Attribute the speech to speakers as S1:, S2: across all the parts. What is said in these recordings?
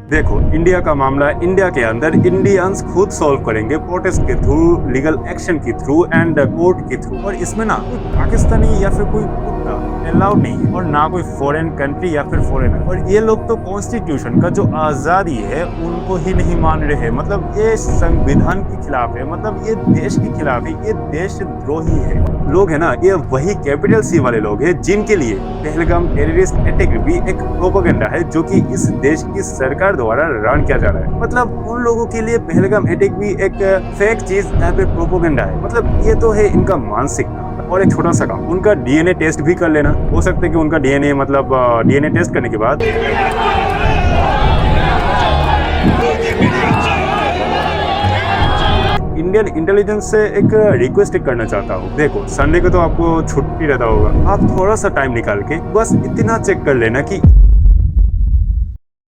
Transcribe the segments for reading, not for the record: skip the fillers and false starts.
S1: देखो, इंडिया का मामला इंडिया के अंदर इंडियंस खुद सॉल्व करेंगे, प्रोटेस्ट के थ्रू, लीगल एक्शन के थ्रू एंड कोर्ट के थ्रू। और इसमें ना कोई पाकिस्तानी या फिर कोई कुत्ता अलाउड नहीं है, और ना कोई फॉरेन कंट्री या फिर फॉरेनर। और ये लोग तो कॉन्स्टिट्यूशन का जो आजादी है उनको ही नहीं मान रहे हैं, मतलब ये संविधान के खिलाफ है, मतलब ये देश के खिलाफ है, ये देशद्रोही है। लोग है ना, ये वही कैपिटल सी वाले लोग हैं जिनके लिए पहलगाम टेररिस्ट अटैक भी एक प्रोपेगेंडा है जो कि इस देश की सरकार द्वारा रन किया जा रहा है। मतलब उन लोगों के लिए पहलगाम अटैक भी एक फेक चीज या फिर प्रोपेगेंडा है। मतलब ये तो है इनका मानसिकता। और एक छोटा सा काम, उनका डीएनए टेस्ट भी कर लेना। हो सकता है कि उनका डीएनए मतलब डीएनए टेस्ट करने के बाद इंडियन इंटेलिजेंस से एक रिक्वेस्ट करना चाहता हूँ। देखो, संडे को तो आपको छुट्टी रहता होगा, आप थोड़ा सा टाइम निकाल के बस इतना चेक कर लेना कि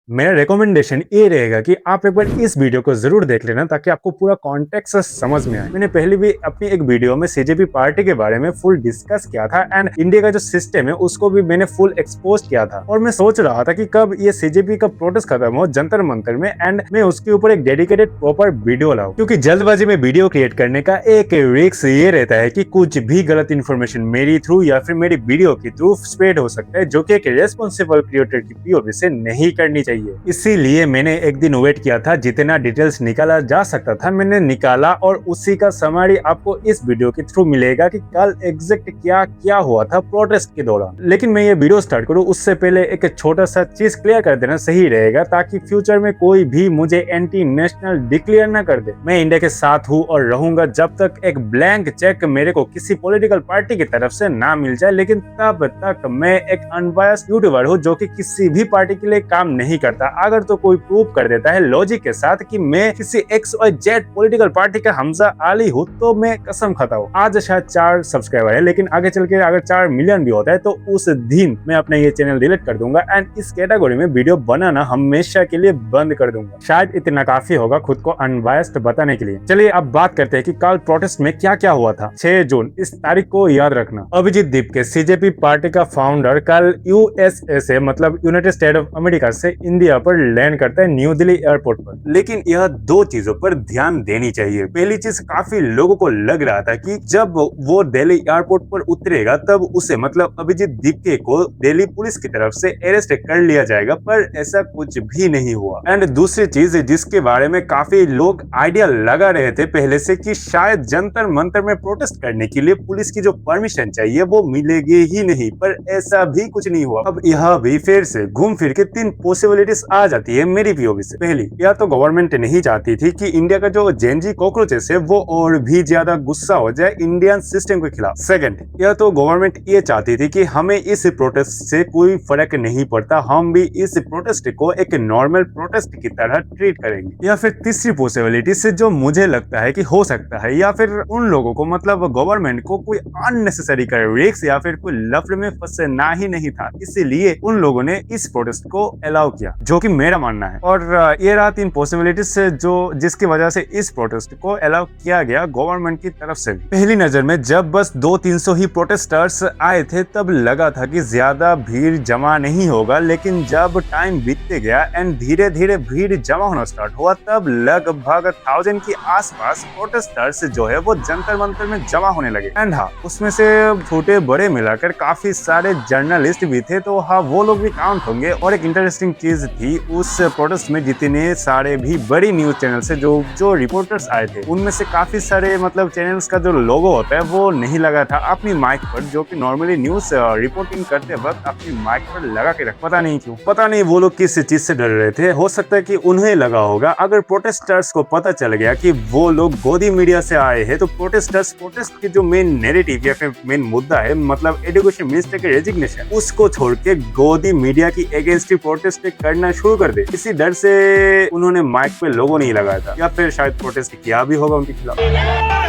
S1: मेरा रिकमेंडेशन ये रहेगा कि आप एक बार इस वीडियो को जरूर देख लेना ताकि आपको पूरा कॉन्टेक्स्ट समझ में आए। मैंने पहले भी अपनी एक वीडियो में सीजेपी पार्टी के बारे में फुल डिस्कस किया था एंड इंडिया का जो सिस्टम है उसको भी मैंने फुल एक्सपोज किया था। और मैं सोच रहा था कि कब ये सीजेपी का प्रोटेस्ट खत्म हो जंतर मंतर में एंड मैं उसके ऊपर एक डेडिकेटेड प्रॉपर वीडियो लाऊं, क्योंकि जल्दबाजी में वीडियो क्रिएट करने का एक रिस्क ये रहता है कि कुछ भी गलत इन्फॉर्मेशन मेरी थ्रू या फिर मेरी वीडियो के थ्रू स्प्रेड हो सकता है, जो कि एक रेस्पॉन्सिबल क्रिएटर की पीओवी से नहीं करनी चाहिए। इसीलिए मैंने एक दिन वेट किया था, जितना डिटेल्स निकाला जा सकता था मैंने निकाला, और उसी का समरी आपको इस वीडियो के थ्रू मिलेगा कि कल एग्जैक्ट क्या क्या हुआ था प्रोटेस्ट के दौरान। लेकिन मैं ये वीडियो स्टार्ट करूं उससे पहले एक छोटा सा चीज क्लियर कर देना सही रहेगा, ताकि फ्यूचर में कोई भी मुझे एंटी नेशनल डिक्लेयर ना कर दे। मैं इंडिया के साथ हूँ और रहूंगा जब तक एक ब्लैंक चेक मेरे को किसी पॉलिटिकल पार्टी की तरफ से ना मिल जाए, लेकिन तब तक मैं एक अनबायस्ड यूट्यूबर हूँ जो कि किसी भी पार्टी के लिए काम नहीं करता। अगर तो कोई प्रूव कर देता है लॉजिक के साथ कि मैं किसी XYZ पॉलिटिकल पार्टी का हमजा आली हूँ, तो मैं कसम खाता हूँ। आज शायद 4 सब्सक्राइबर है, लेकिन आगे चल के अगर 4 मिलियन भी होता है तो उस दिन मैं अपना ये चैनल डिलीट कर दूंगा एंड इस कैटेगरी में वीडियो बनाना हमेशा के लिए बंद कर दूंगा। शायद इतना काफी होगा खुद को अनबायस्ड बताने के लिए। चलिए अब बात करते हैं कि कल प्रोटेस्ट में क्या क्या हुआ था। 6 जून, इस तारीख को याद रखना। अभिजीत दीपके सीजेपी पार्टी का फाउंडर कल यूएसए से मतलब यूनाइटेड स्टेट ऑफ अमेरिका से इंडिया पर लैंड करता है न्यू दिल्ली एयरपोर्ट पर। लेकिन यह 2 चीजों पर ध्यान देनी चाहिए। पहली चीज, काफी लोगों को लग रहा था कि जब वो दिल्ली एयरपोर्ट पर उतरेगा तब उसे मतलब अभिजीत दीपके को दिल्ली पुलिस की तरफ से अरेस्ट कर लिया जाएगा, पर ऐसा कुछ भी नहीं हुआ। एंड दूसरी चीज जिसके बारे में काफी लोग आइडिया लगा रहे थे पहले से कि शायद जंतर मंतर में प्रोटेस्ट करने के लिए पुलिस की जो परमिशन चाहिए वो मिलेगी ही नहीं, पर ऐसा भी कुछ नहीं हुआ। अब यह भी फिर से घूम फिर के 3 पॉसिबिलिटीज आ जाती है मेरी पीओवी से। पहली, या तो गवर्नमेंट नहीं चाहती थी कि इंडिया का जो जेनजी कॉकरोचेस है वो और भी ज्यादा गुस्सा हो जाए इंडियन सिस्टम के खिलाफ। सेकंड, या तो गवर्नमेंट ये चाहती थी कि हमें इस प्रोटेस्ट से कोई फर्क नहीं पड़ता, हम भी इस प्रोटेस्ट को एक नॉर्मल प्रोटेस्ट की तरह ट्रीट करेंगे। या फिर तीसरी पॉसिबिलिटी से जो मुझे लगता है कि हो सकता है, या फिर उन लोगों को मतलब गवर्नमेंट को कोई अननेसेसरी रिस्क या फिर कोई लफड़े में फंसना ही नहीं था, इसीलिए उन लोगों ने इस प्रोटेस्ट को अलाउ किया, जो कि मेरा मानना है। और ये रहा 3 पॉसिबिलिटीज से जो जिसकी वजह से इस प्रोटेस्ट को अलाउ किया गया गवर्नमेंट की तरफ से भी। पहली नजर में जब बस 200-300 ही प्रोटेस्टर्स आए थे तब लगा था कि ज्यादा भीड़ जमा नहीं होगा, लेकिन जब टाइम बीतते गया एंड धीरे धीरे भीड़ जमा होना स्टार्ट हुआ तब लगभग 1000 के आसपास प्रोटेस्टर्स जो है वो जंतर मंतर में जमा होने लगे। एंड हाँ, उसमें से छोटे बड़े मिलाकर काफी सारे जर्नलिस्ट भी थे, तो हाँ वो लोग भी काउंट होंगे। और एक इंटरेस्टिंग चीज थी उस प्रोटेस्ट में जितने सारे भी बड़ी न्यूज चैनल से जो रिपोर्टर्स आए थे उनमें से काफी सारे मतलब चैनल्स का जो लोगो होता है वो नहीं लगा था अपनी माइक पर, जो कि नॉर्मली न्यूज रिपोर्टिंग करते वक्त अपनी माइक पर लगा के रख। पता नहीं क्यों, पता नहीं वो लोग किस चीज से डर रहे थे। हो सकता है कि उन्हें लगा होगा अगर प्रोटेस्टर्स को पता चल गया कि वो लोग गोदी मीडिया से आए हैं तो प्रोटेस्ट के जो मेन नैरेटिव या फिर मेन मुद्दा है मतलब एजुकेशन मिनिस्टर के रेजिग्नेशन, उसको छोड़ के गोदी मीडिया की अगेंस्ट प्रोटेस्ट करना शुरू कर दे। इसी डर से उन्होंने माइक पे लोगो नहीं लगाया था, या फिर शायद प्रोटेस्ट किया भी होगा उनके खिलाफ।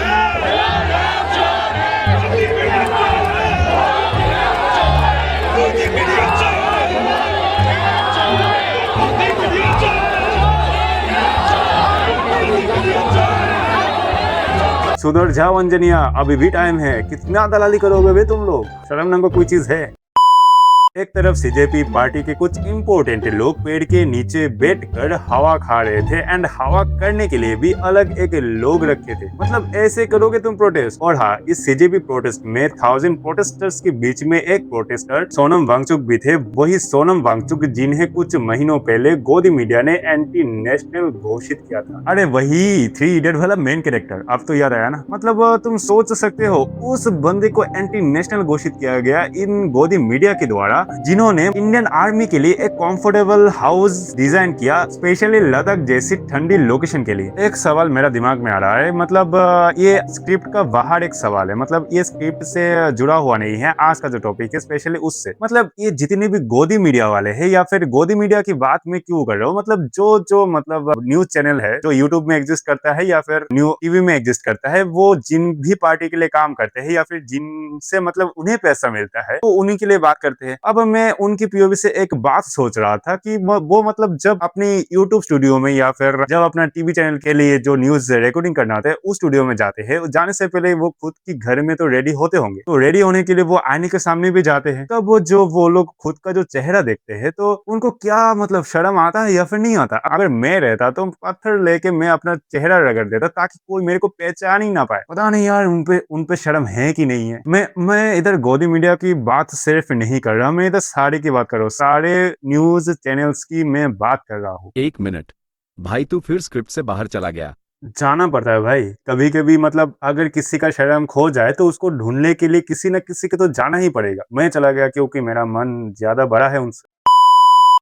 S1: सुधर जाओ अंजनिया, अभी भी टाइम है। कितना दलाली करोगे बे तुम लोग, शर्म नाम का कोई चीज है? एक तरफ सीजेपी पार्टी के कुछ इंपोर्टेंट लोग पेड़ के नीचे बैठकर हवा खा रहे थे एंड हवा करने के लिए भी अलग एक लोग रखे थे। मतलब ऐसे करोगे तुम प्रोटेस्ट। और हाँ, इस सीजेपी प्रोटेस्ट में 1000 प्रोटेस्टर्स के बीच में एक प्रोटेस्टर सोनम वांगचुक भी थे। वही सोनम वांगचुक जिन्हें कुछ महीनों पहले गोदी मीडिया ने एंटी नेशनल घोषित किया था। अरे वही 3 इडियट वाला मेन कैरेक्टर, अब तो याद आया ना। मतलब तुम सोच सकते हो उस बंदे को एंटी नेशनल घोषित किया गया इन गोदी मीडिया के द्वारा, जिन्होंने इंडियन आर्मी के लिए एक कंफर्टेबल हाउस डिजाइन किया स्पेशली लद्दाख जैसी ठंडी लोकेशन के लिए। एक सवाल मेरा दिमाग में आ रहा है, मतलब ये स्क्रिप्ट का बाहर एक सवाल है, मतलब ये स्क्रिप्ट से जुड़ा हुआ नहीं है आज का जो टॉपिक है स्पेशली उससे। मतलब ये जितने भी गोदी मीडिया वाले हैं या फिर गोदी मीडिया की बात में क्यों कर रहा हूँ, मतलब जो मतलब न्यूज चैनल है जो यूट्यूब में एग्जिस्ट करता है या फिर न्यू टीवी में एग्जिस्ट करता है, वो जिन भी पार्टी के लिए काम करते हैं या फिर जिनसे मतलब उन्हें पैसा मिलता है तो उन्हीं के लिए बात करते हैं। अब मैं उनकी पीओवी से एक बात सोच रहा था कि वो मतलब जब अपनी यूट्यूब स्टूडियो में या फिर जब अपना टीवी चैनल के लिए जो न्यूज रिकॉर्डिंग करना होता है उस स्टूडियो में जाते हैं, जाने से पहले वो खुद की घर में तो रेडी होते होंगे, तो रेडी होने के लिए वो आईने के सामने भी जाते हैं। तब वो लोग खुद का जो चेहरा देखते हैं तो उनको क्या मतलब शर्म आता है या फिर नहीं आता। अगर मैं रहता तो पत्थर लेके मैं अपना चेहरा रगड़ देता ताकि कोई मेरे को पहचान ही ना पाए। पता नहीं यार उन पे शर्म है कि नहीं है। मैं इधर गोदी मीडिया की बात सिर्फ नहीं कर रहा, मैं इधर सारे की बात कर रहा हूँ, सारे न्यूज चैनल्स की मैं बात कर रहा हूँ।
S2: 1 मिनट भाई, तू फिर स्क्रिप्ट से बाहर चला गया।
S1: जाना पड़ता है भाई कभी कभी, मतलब अगर किसी का शर्म खो जाए तो उसको ढूंढने के लिए किसी न किसी के तो जाना ही पड़ेगा। मैं चला गया क्योंकि मेरा मन ज्यादा बड़ा है उनसे।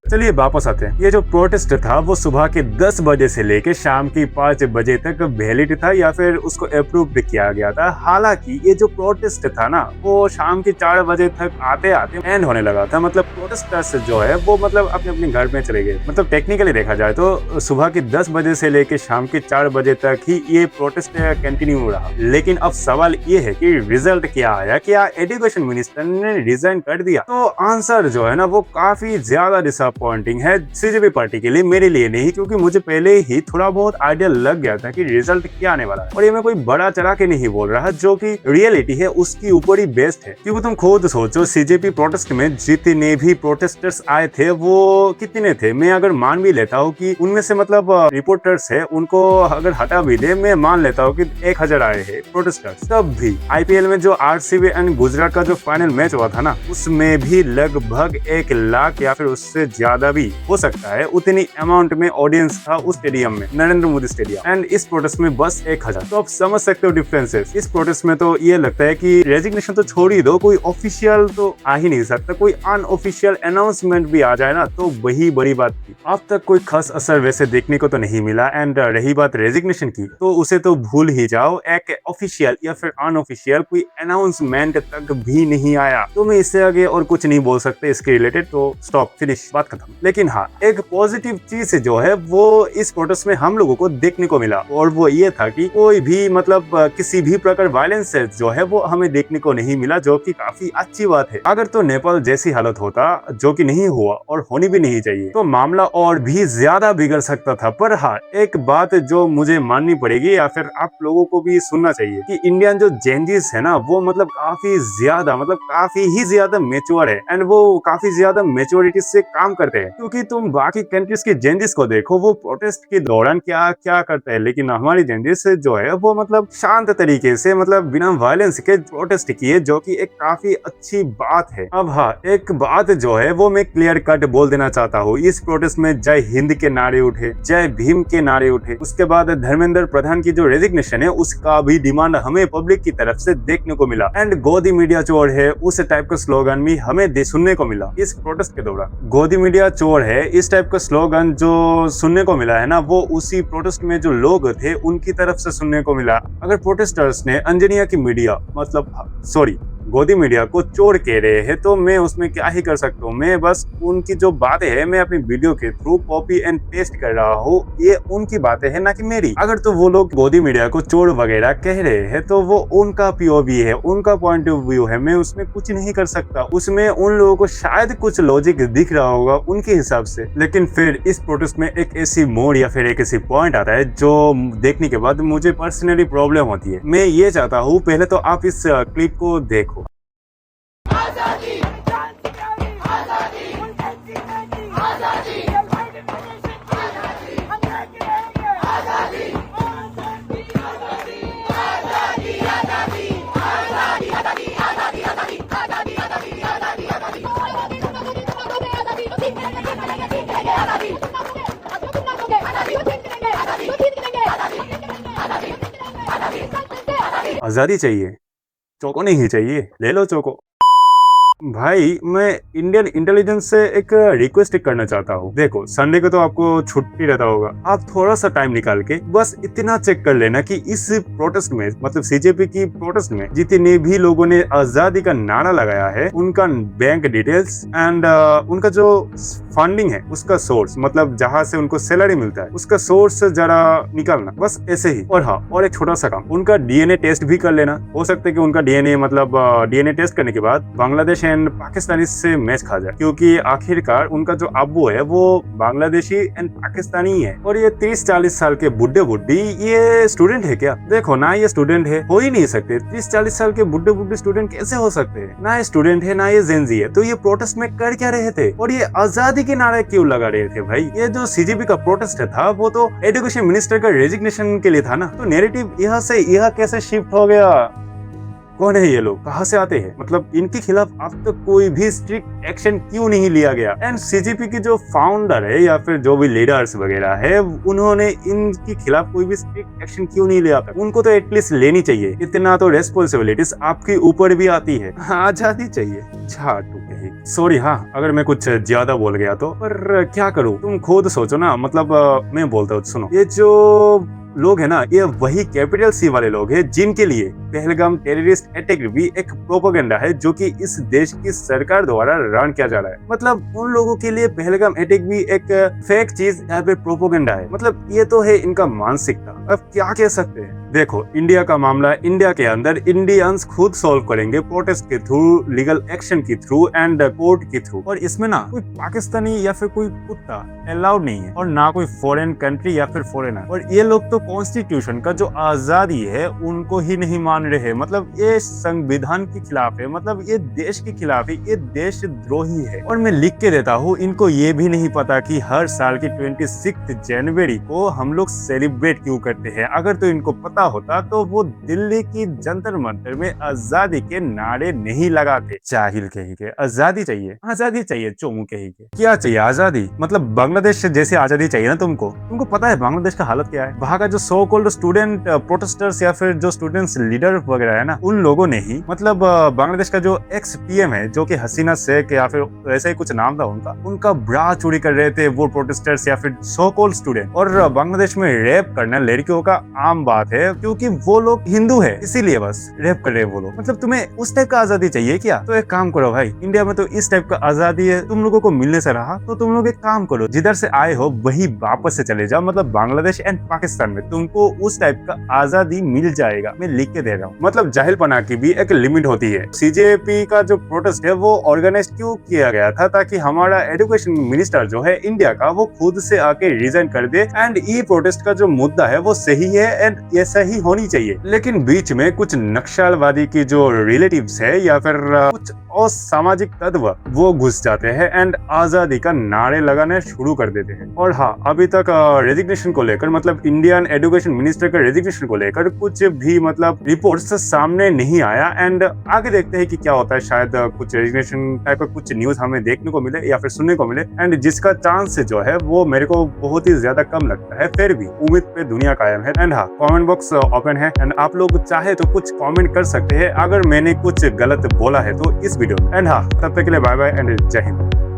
S1: चलिए वापस आते हैं। ये जो प्रोटेस्ट था वो सुबह के 10 बजे से लेके शाम की 5 बजे तक वैलिड था या फिर उसको अप्रूव भी किया गया था। हालांकि ये जो प्रोटेस्ट था ना वो शाम के 4 बजे तक आते आते एंड होने लगा था। मतलब प्रोटेस्टर्स जो है वो मतलब अपने अपने घर में चले गए। मतलब टेक्निकली देखा जाए तो सुबह के 10 बजे से लेके शाम के 4 बजे तक ही ये प्रोटेस्ट कंटिन्यू रहा। लेकिन अब सवाल ये है कि रिजल्ट क्या आया, क्या एजुकेशन मिनिस्टर ने रिजाइन कर दिया? तो आंसर जो है ना वो काफी ज्यादा डिसअपॉइंटिंग है सीजेपी पार्टी के लिए, मेरे लिए नहीं, क्योंकि मुझे पहले ही थोड़ा बहुत आइडिया लग गया था कि रिजल्ट क्या आने वाला है। और ये मैं कोई बड़ा चढ़ा के नहीं बोल रहा, जो कि रियलिटी है उसकी ऊपर ही बेस्ड है। क्योंकि तुम खुद सोचो सीजेपी प्रोटेस्ट में जितने भी प्रोटेस्टर्स आए थे वो कितने थे। मैं अगर मान भी लेता हूँ कि उनमें से मतलब रिपोर्टर्स है उनको अगर हटा भी दे, मैं मान लेता हूँ कि 1000 आए हैं प्रोटेस्टर्स। तब भी आईपीएल में जो आरसीबी एंड गुजरात का जो फाइनल मैच हुआ था ना उसमें भी लगभग 1 लाख या फिर उससे ज्यादा भी हो सकता है उतनी अमाउंट में ऑडियंस था उस स्टेडियम में, नरेंद्र मोदी स्टेडियम। एंड इस प्रोटेस्ट में बस 1000। तो आप समझ सकते हो डिफरेंसेस। इस प्रोटेस्ट में तो ये लगता है कि रेजिग्नेशन तो छोड़ ही दो, कोई ऑफिशियल तो आ ही नहीं सकता, कोई अनऑफिशियल अनाउंसमेंट भी आ जाए ना तो वही बड़ी बात थी। अब तक कोई खास असर वैसे देखने को तो नहीं मिला। एंड रही बात रेजिग्नेशन की तो उसे तो भूल ही जाओ, एक ऑफिशियल या फिर अनऑफिशियल कोई अनाउंसमेंट तक भी नहीं आया। तो मैं इससे आगे और कुछ नहीं बोल सकते इसके रिलेटेड, तो स्टॉप, फिनिश, बात खत्म। लेकिन हाँ, एक पॉजिटिव चीज जो है वो इस प्रोटेस्ट में हम लोगों को देखने को मिला और वो ये था कि कोई भी मतलब किसी भी प्रकार वायलेंस जो है वो हमें देखने को नहीं मिला, जो कि काफी अच्छी बात है। अगर तो नेपाल जैसी हालत होता, जो कि नहीं हुआ और होनी भी नहीं चाहिए, तो मामला और भी ज्यादा बिगड़ सकता था। पर हाँ, एक बात जो मुझे माननी पड़ेगी या फिर आप लोगों को भी सुनना चाहिए कि इंडियन जो जेंजिस है ना वो मतलब काफी ज्यादा मेच्योर है एंड वो काफी ज्यादा मेच्योरिटी से काम करते हैं। क्योंकि तुम बाकी कंट्रीज के जेंजिस को देखो, वो प्रोटेस्ट के दौरान क्या क्या करते हैं, लेकिन हमारी जेंजिस जो है वो मतलब शांत तरीके से मतलब बिना वायलेंस के प्रोटेस्ट किए, जो कि एक काफी अच्छी बात है। अब हाँ, एक बात जो है वो मैं क्लियर कट बोल देना चाहता हूँ। इस प्रोटेस्ट में जय हिंद के नारे उठे, जय भीम के नारे उठे। उसके बाद धर्मेंद्र प्रधान की जो रेजिग्नेशन है उसका भी डिमांड हमें पब्लिक की तरफ से देखने को मिला। एंड गोदी मीडिया चोर है उस टाइप का स्लोगन भी हमें सुनने को मिला इस प्रोटेस्ट के दौरान। गोदी मीडिया चोर है इस टाइप का स्लोगन जो सुनने को मिला है ना वो उसी प्रोटेस्ट में जो लोग थे उनकी तरफ से सुनने को मिला। अगर प्रोटेस्टर्स ने अंजनिया की मीडिया गोदी मीडिया को चोर कह रहे हैं तो मैं उसमें क्या ही कर सकता हूँ। मैं बस उनकी जो बातें हैं मैं अपनी वीडियो के थ्रू कॉपी एंड पेस्ट कर रहा हूँ, ये उनकी बातें हैं ना कि मेरी। अगर तो वो लोग गोदी मीडिया को चोर वगैरह कह रहे हैं तो वो उनका पीओवी है, उनका पॉइंट ऑफ व्यू है, मैं उसमें कुछ नहीं कर सकता। उसमें उन लोगों को शायद कुछ लॉजिक दिख रहा होगा उनके हिसाब से, लेकिन फिर इस प्रोटेस्ट में एक ऐसी मोड़ या फिर एक ऐसी पॉइंट आता है जो देखने के बाद मुझे पर्सनली प्रॉब्लम होती है। मैं ये चाहता हूँ पहले तो आप इस क्लिप को देखो। आजादी चाहिए, चोको नहीं चाहिए, ले लो चोको। भाई मैं इंडियन इंटेलिजेंस से एक रिक्वेस्ट करना चाहता हूँ। देखो संडे को तो आपको छुट्टी रहता होगा, आप थोड़ा सा टाइम निकाल के बस इतना चेक कर लेना कि इस प्रोटेस्ट में, मतलब सीजेपी की प्रोटेस्ट में जितने भी लोगों ने आजादी का नारा लगाया है, उनका बैंक डिटेल्स एंड उनका जो फंडिंग है उसका सोर्स, मतलब जहाँ से उनको सैलरी मिलता है उसका सोर्स जरा निकालना, बस ऐसे ही। और हाँ, और एक छोटा सा काम, उनका डीएनए टेस्ट भी कर लेना। हो सकता है कि उनका डीएनए, मतलब डीएनए टेस्ट करने के बाद बांग्लादेश एंड पाकिस्तानी से मैच खा जाए, क्योंकि आखिरकार उनका जो अब्बू है वो बांग्लादेशी एंड पाकिस्तानी है। और ये 30-40 साल के बुड्ढे बुड्ढी ये स्टूडेंट है क्या? देखो ना, ये स्टूडेंट है, हो ही नहीं सकते। 30-40 साल के बुड्ढे बुड्ढे स्टूडेंट कैसे हो सकते हैं? ना ये स्टूडेंट है ना ये जेनजी है, तो ये प्रोटेस्ट में कर क्या रहे थे और ये आजादी के नारे क्यों लगा रहे थे? भाई ये जो सीजेपी का प्रोटेस्ट था वो तो एजुकेशन मिनिस्टर का रेजिग्नेशन के लिए था ना, तो नैरेटिव यहाँ से यहाँ कैसे शिफ्ट हो गया? कौन है ये लोग, कहाँ से आते हैं? मतलब इनके खिलाफ अब तक कोई भी स्ट्रिक्ट एक्शन क्यों नहीं लिया गया? एंड सीजेपी के जो फाउंडर है या फिर जो भी लीडर्स वगैरह है, उन्होंने इनके खिलाफ कोई भी स्ट्रिक्ट एक्शन क्यों नहीं लिया? उनको तो एटलीस्ट लेनी चाहिए। इतना तो रेस्पॉन्सिबिलिटीज आपके ऊपर भी आती है। आजादी चाहिए, झाटू कहीं। सॉरी हाँ, अगर मैं कुछ ज्यादा बोल गया तो, पर क्या करूँ, तुम खुद सोचो ना। मतलब मैं बोलता हूँ, सुनो, ये जो लोग है ना, ये वही कैपिटल सी वाले लोग हैं जिनके लिए पहलगाम टेररिस्ट अटैक भी एक प्रोपेगेंडा है जो कि इस देश की सरकार द्वारा रन किया जा रहा है। मतलब उन लोगों के लिए पहलगाम अटैक भी एक फेक चीज या फिर प्रोपेगेंडा है। मतलब ये तो है इनका मानसिकता। अब क्या कह सकते हैं? देखो, इंडिया का मामला इंडिया के अंदर इंडियंस खुद सॉल्व करेंगे, प्रोटेस्ट के थ्रू, लीगल एक्शन के थ्रू एंड कोर्ट के थ्रू। और इसमें ना कोई पाकिस्तानी या फिर कोई कुत्ता अलाउड नहीं है, और ना कोई फॉरेन कंट्री या फिर फॉरेनर। और ये लोग तो कॉन्स्टिट्यूशन का जो आजादी है उनको ही नहीं मान रहे। मतलब ये संविधान के खिलाफ है, मतलब ये देश के खिलाफ है, ये देशद्रोही है। और मैं लिख के देता हूँ, इनको ये भी नहीं पता कि हर साल की 26 जनवरी को हम लोग सेलिब्रेट क्यों करते हैं। अगर तो इनको पता होता तो वो दिल्ली की जंतर मंतर में आजादी के नारे नहीं लगाते। जाहिल कहीं के। आजादी चाहिए, आजादी चाहिए, चोमू कहीं के। क्या चाहिए आजादी? मतलब बांग्लादेश जैसे आजादी चाहिए ना तुमको पता है बांग्लादेश का हालत क्या है? वहाँ का जो सो कॉल्ड स्टूडेंट प्रोटेस्टर्स या फिर जो स्टूडेंट्स लीडर वगैरह है ना, उन लोगों ने ही, मतलब बांग्लादेश का जो एक्स पीएम है जो कि हसीना शेख या फिर ऐसा ही कुछ नाम था उनका ब्रा चोरी कर रहे थे वो प्रोटेस्टर्स या फिर सो कॉल्ड स्टूडेंट। और बांग्लादेश में रेप करना लड़कियों का आम बात है, क्योंकि वो लोग हिंदू है, इसीलिए बस रेप कर रहे हैं वो लोग। मतलब तुम्हें उस टाइप का आजादी चाहिए क्या? तो एक काम करो भाई, इंडिया में तो इस टाइप का आजादी है, तुम लोगों को मिलने से रहा, तो तुम लोग एक काम करो, जिधर से आए हो वही वापस से चले जाओ। मतलब बांग्लादेश एंड पाकिस्तान में तुमको उस टाइप का आजादी मिल जाएगा। मैं लिख के दे रहा हूँ। मतलब जाहिलपना की भी एक लिमिट होती है। सीजेपी का जो प्रोटेस्ट है वो ऑर्गेनाइज क्यों किया गया था? ताकि हमारा एजुकेशन मिनिस्टर जो है इंडिया का, वो खुद से आके रिजाइन कर दे। एंड ये प्रोटेस्ट का जो मुद्दा है वो सही है एंड ऐसा ही होनी चाहिए। लेकिन बीच में कुछ नक्सलवादी की जो रिलेटिव्स है या फिर कुछ असामाजिक तत्व वो घुस जाते हैं एंड आजादी का नारे लगाने शुरू कर देते हैं। और हाँ, अभी तक रेजिग्नेशन को लेकर, मतलब इंडियन एजुकेशन मिनिस्टर का रेजिग्नेशन को लेकर कुछ भी मतलब रिपोर्ट्स सामने नहीं आया। एंड आगे देखते हैं कि क्या होता है। शायद कुछ रेजिग्नेशन टाइप का कुछ न्यूज हमें देखने को मिले या फिर सुनने को मिले, एंड जिसका चांस जो है वो मेरे को बहुत ही ज्यादा कम लगता है। फिर भी उम्मीद पे दुनिया कायम है। एंड हाँ, कमेंट बॉक्स ओपन है एंड आप लोग चाहे तो कुछ कमेंट कर सकते हैं अगर मैंने कुछ गलत बोला है तो इस वीडियो में। एंड हाँ, तब तक के लिए बाय बाय एंड जय हिंद।